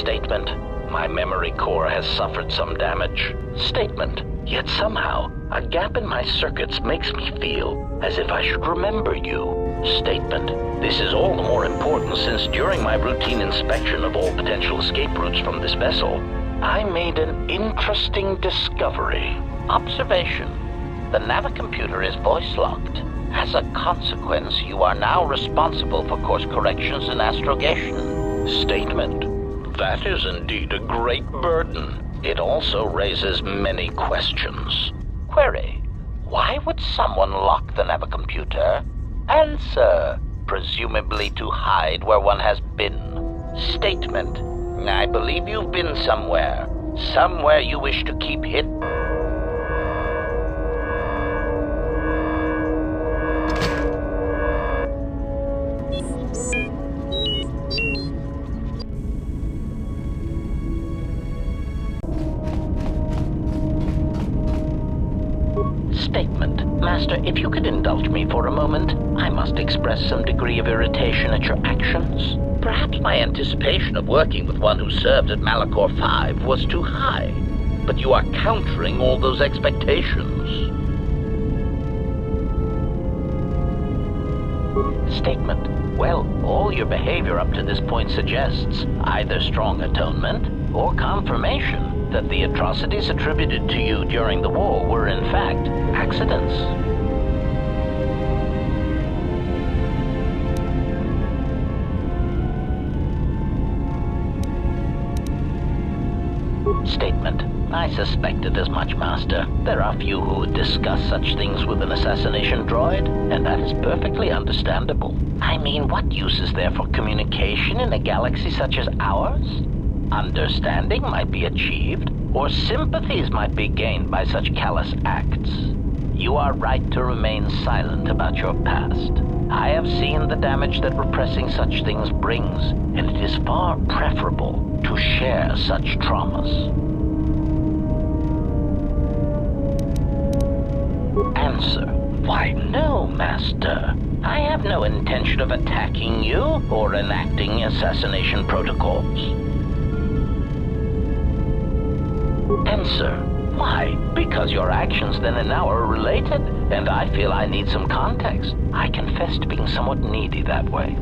Statement. My memory core has suffered some damage. Statement. Yet somehow, a gap in my circuits makes me feel as if I should remember you. Statement. This is all the more important since during my routine inspection of all potential escape routes from this vessel, I made an interesting discovery. Observation. The navicomputer is voice-locked. As a consequence, you are now responsible for course corrections and astrogation. Statement. That is indeed a great burden. It also raises many questions. Query. Why would someone lock the navicomputer? Answer. Presumably to hide where one has been. Statement. I believe you've been somewhere. Somewhere you wish to keep hidden. Statement. Master, if you could indulge me for a moment, I must express some degree of irritation at your actions. Perhaps my anticipation of working with one who served at Malachor 5 was too high, but you are countering all those expectations. Statement. Well, all your behavior up to this point suggests either strong atonement or confirmation that the atrocities attributed to you during the war were in fact accidents. Statement. I suspected as much, Master. There are few who would discuss such things with an assassination droid, and that is perfectly understandable. I mean, what use is there for communication in a galaxy such as ours? Understanding might be achieved, or sympathies might be gained by such callous acts. You are right to remain silent about your past. I have seen the damage that repressing such things brings, and it is far preferable to share such traumas. Answer. Why, no, Master. I have no intention of attacking you or enacting assassination protocols. Answer. Why? Because your actions then and now are related, and I feel I need some context. I confess to being somewhat needy that way.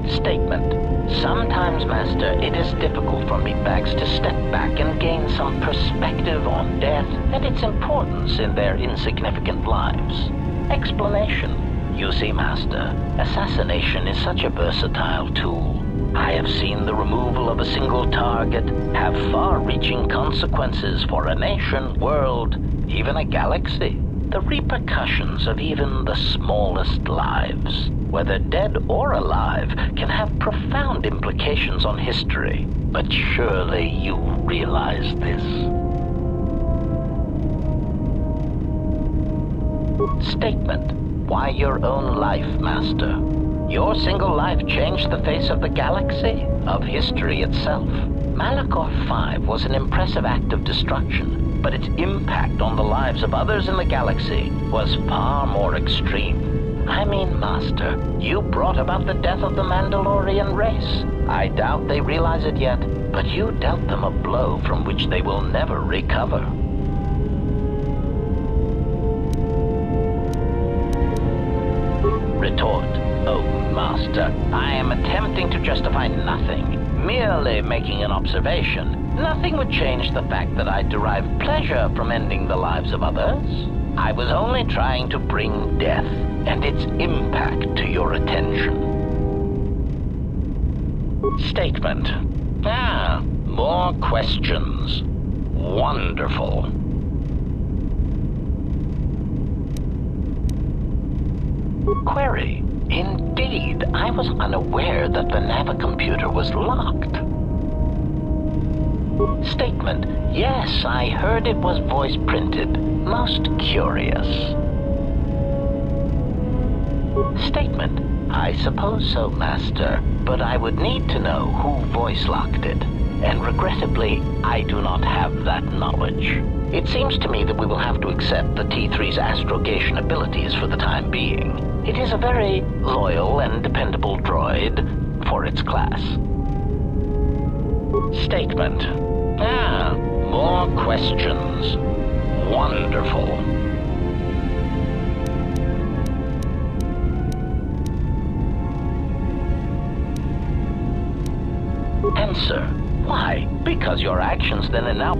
Statement. Sometimes, Master, it is difficult for meatbags to step back and gain some perspective on death and its importance in their insignificant lives. Explanation. You see, Master, assassination is such a versatile tool. I have seen the removal of a single target have far-reaching consequences for a nation, world, even a galaxy. The repercussions of even the smallest lives, whether dead or alive, can have profound implications on history. But surely you realize this. Statement. Why your own life, Master? Your single life changed the face of the galaxy, of history itself. Malachor 5 was an impressive act of destruction, but its impact on the lives of others in the galaxy was far more extreme. I mean, Master, you brought about the death of the Mandalorian race. I doubt they realize it yet, but you dealt them a blow from which they will never recover. Retort. Oh, Master, I am attempting to justify nothing, merely making an observation. Nothing would change the fact that I derive pleasure from ending the lives of others. I was only trying to bring death and its impact to your attention. Statement. More questions. Wonderful. Query. Indeed, I was unaware that the navicomputer was locked. Statement. Yes, I heard it was voice printed. Most curious. Statement. I suppose so, Master, but I would need to know who voice locked it. And regrettably, I do not have that knowledge. It seems to me that we will have to accept the T3's astrogation abilities for the time being. It is a very loyal and dependable droid for its class. Statement. Ah, more questions. Wonderful. Answer. Why? Because your actions then and now.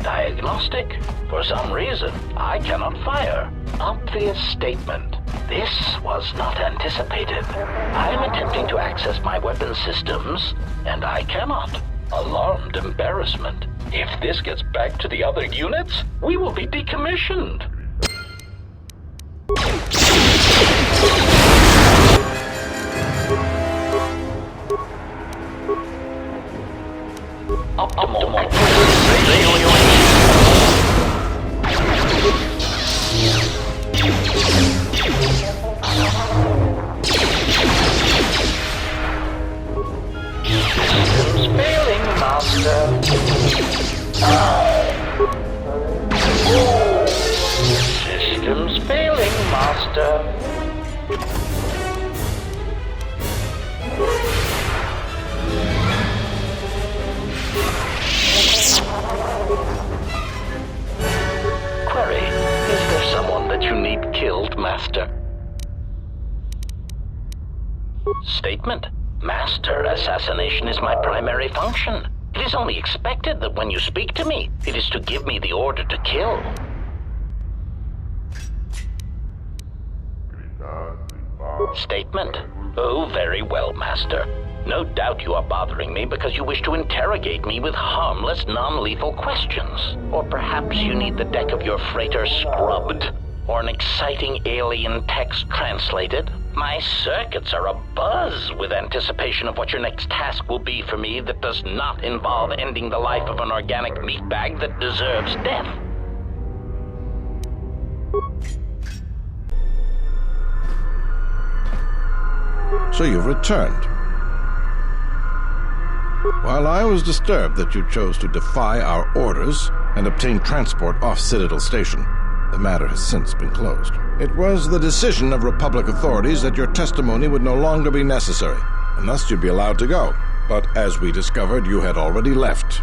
Diagnostic. For some reason, I cannot fire. Obvious statement. This was not anticipated. I am attempting to access my weapon systems, and I cannot. Alarmed embarrassment. If this gets back to the other units, we will be decommissioned. Optimal Systems failing, Master. Systems failing, Master. Query, is there someone that you need killed, Master? Statement. Master, assassination is my primary function. It is only expected that when you speak to me, it is to give me the order to kill. Statement. Oh, very well, Master. No doubt you are bothering me because you wish to interrogate me with harmless, non-lethal questions. Or perhaps you need the deck of your freighter scrubbed, or an exciting alien text translated. My circuits are abuzz with anticipation of what your next task will be for me that does not involve ending the life of an organic meatbag that deserves death. So you've returned. While I was disturbed that you chose to defy our orders and obtain transport off Citadel Station, the matter has since been closed. It was the decision of Republic authorities that your testimony would no longer be necessary, and thus you'd be allowed to go. But as we discovered, you had already left.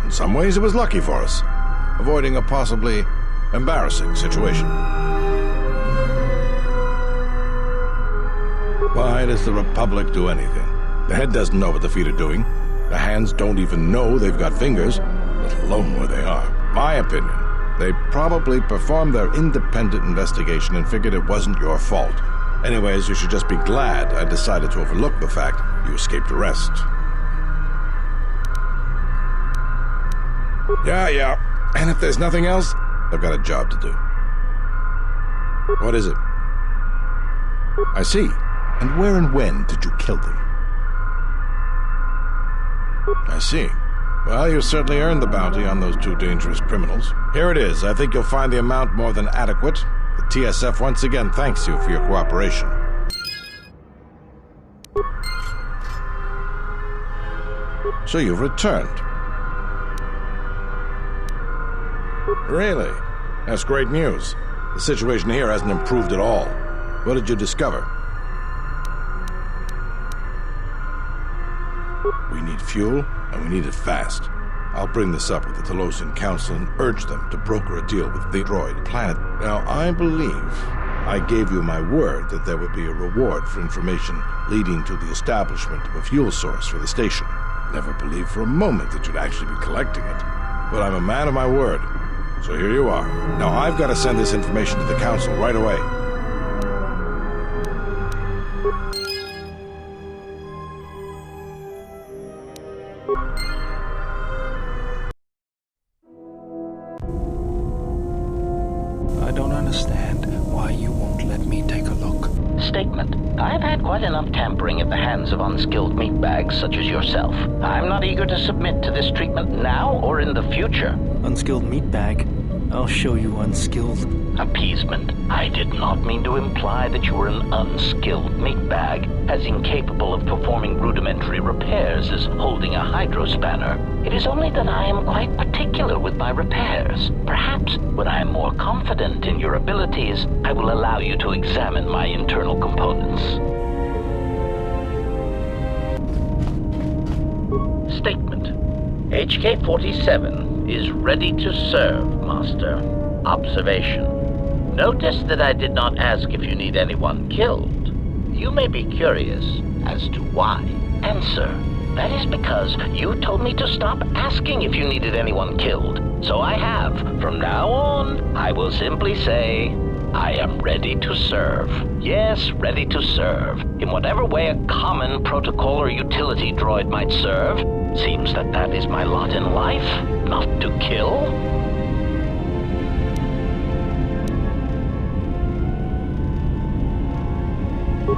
In some ways, it was lucky for us, avoiding a possibly embarrassing situation. Why does the Republic do anything? The head doesn't know what the feet are doing. The hands don't even know they've got fingers, let alone where they are. My opinion. They probably performed their independent investigation and figured it wasn't your fault. Anyways, you should just be glad I decided to overlook the fact you escaped arrest. Yeah. And if there's nothing else, I've got a job to do. What is it? I see. And where and when did you kill them? I see. Well, you certainly earned the bounty on those two dangerous criminals. Here it is. I think you'll find the amount more than adequate. The TSF once again thanks you for your cooperation. So you've returned. Really? That's great news. The situation here hasn't improved at all. What did you discover? We need fuel, and we need it fast. I'll bring this up with the Telosian Council and urge them to broker a deal with the droid planet. Now, I believe I gave you my word that there would be a reward for information leading to the establishment of a fuel source for the station. Never believed for a moment that you'd actually be collecting it. But I'm a man of my word, so here you are. Now, I've got to send this information to the Council right away. I don't understand why you won't let me take a look. Statement. I've had quite enough tampering at the hands of unskilled meatbags such as yourself. I'm not eager to submit to this treatment now or in the future. Unskilled meatbag? I'll show you unskilled. Appeasement. I did not mean to imply that you were an unskilled meatbag, as incapable of performing rudimentary repairs as holding a hydrospanner. It is only that I am quite particular with my repairs. Perhaps when I am more confident in your abilities, I will allow you to examine my internal components. Statement. HK-47 is ready to serve, Master. Observation. Notice that I did not ask if you need anyone killed. You may be curious as to why. Answer. That is because you told me to stop asking if you needed anyone killed. So I have. From now on, I will simply say, I am ready to serve. Yes, ready to serve. In whatever way a common protocol or utility droid might serve. Seems that that is my lot in life, not to kill.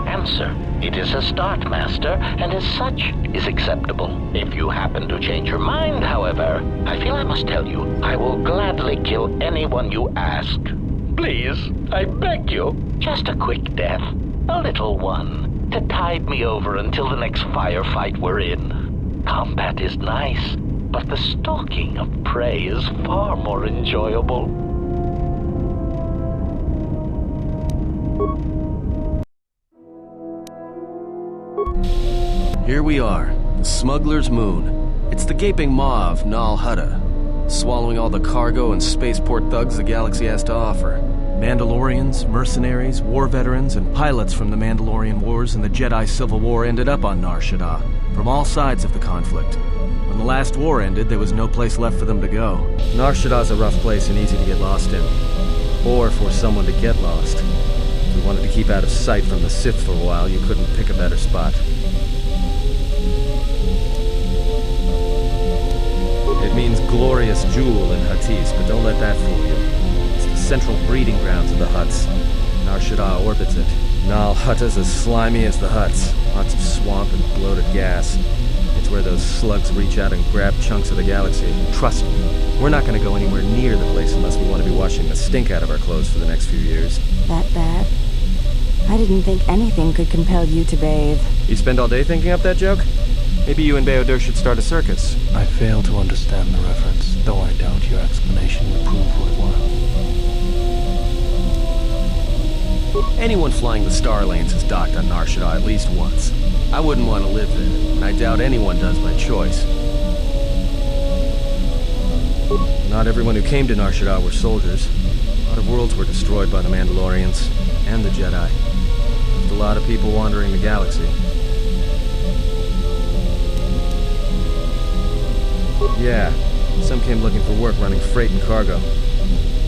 Answer. It is a start, Master, and as such is acceptable. If you happen to change your mind, however, I feel I must tell you, I will gladly kill anyone you ask. Please, I beg you, just a quick death, a little one, to tide me over until the next firefight we're in. Combat is nice, but the stalking of prey is far more enjoyable. Here we are, the Smuggler's Moon. It's the gaping maw of Nal Hutta, swallowing all the cargo and spaceport thugs the galaxy has to offer. Mandalorians, mercenaries, war veterans, and pilots from the Mandalorian Wars and the Jedi Civil War ended up on Nar Shaddaa, from all sides of the conflict. When the last war ended, there was no place left for them to go. Nar Shaddaa's a rough place and easy to get lost in. Or for someone to get lost. If you wanted to keep out of sight from the Sith for a while, you couldn't pick a better spot. It means glorious jewel in Huttese, but don't let that fool you. It's the central breeding grounds of the Hutts. Nar Shaddaa orbits it. Nal Hutta's as slimy as the Hutts. Lots of swamp and bloated gas. It's where those slugs reach out and grab chunks of the galaxy. Trust me, we're not going to go anywhere near the place unless we want to be washing the stink out of our clothes for the next few years. That bad? I didn't think anything could compel you to bathe. You spend all day thinking up that joke? Maybe you and Bayodur should start a circus. I fail to understand the reference, though I doubt your explanation would prove worthwhile. Anyone flying the star lanes has docked on Nar Shaddaa at least once. I wouldn't want to live there, and I doubt anyone does by choice. Not everyone who came to Nar Shaddaa were soldiers. A lot of worlds were destroyed by the Mandalorians and the Jedi. Left a lot of people wandering the galaxy. Yeah, some came looking for work running freight and cargo.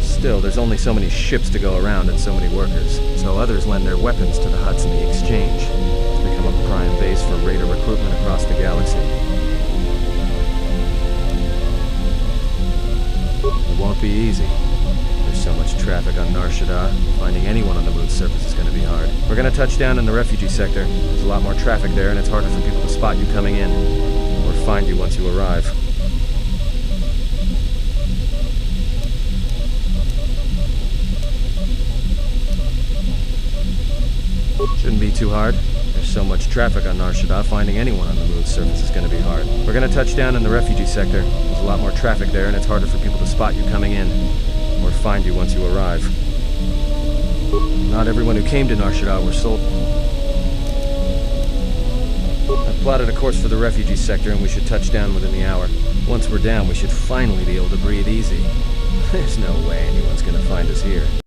Still, there's only so many ships to go around and so many workers, so others lend their weapons to the Hutts in the exchange. It's become a prime base for raider recruitment across the galaxy. It won't be easy. There's so much traffic on Nar Shaddaa, finding anyone on the moon's surface is going to be hard. We're going to touch down in the refugee sector. There's a lot more traffic there, and it's harder for people to spot you coming in, or find you once you arrive. Shouldn't be too hard. There's so much traffic on Nar Shaddaa, finding anyone on the moon's surface is going to be hard. We're going to touch down in the refugee sector. There's a lot more traffic there, and it's harder for people to spot you coming in, or find you once you arrive. Not everyone who came to Nar Shaddaa were sold. I've plotted a course for the refugee sector, and we should touch down within the hour. Once we're down, we should finally be able to breathe easy. There's no way anyone's going to find us here.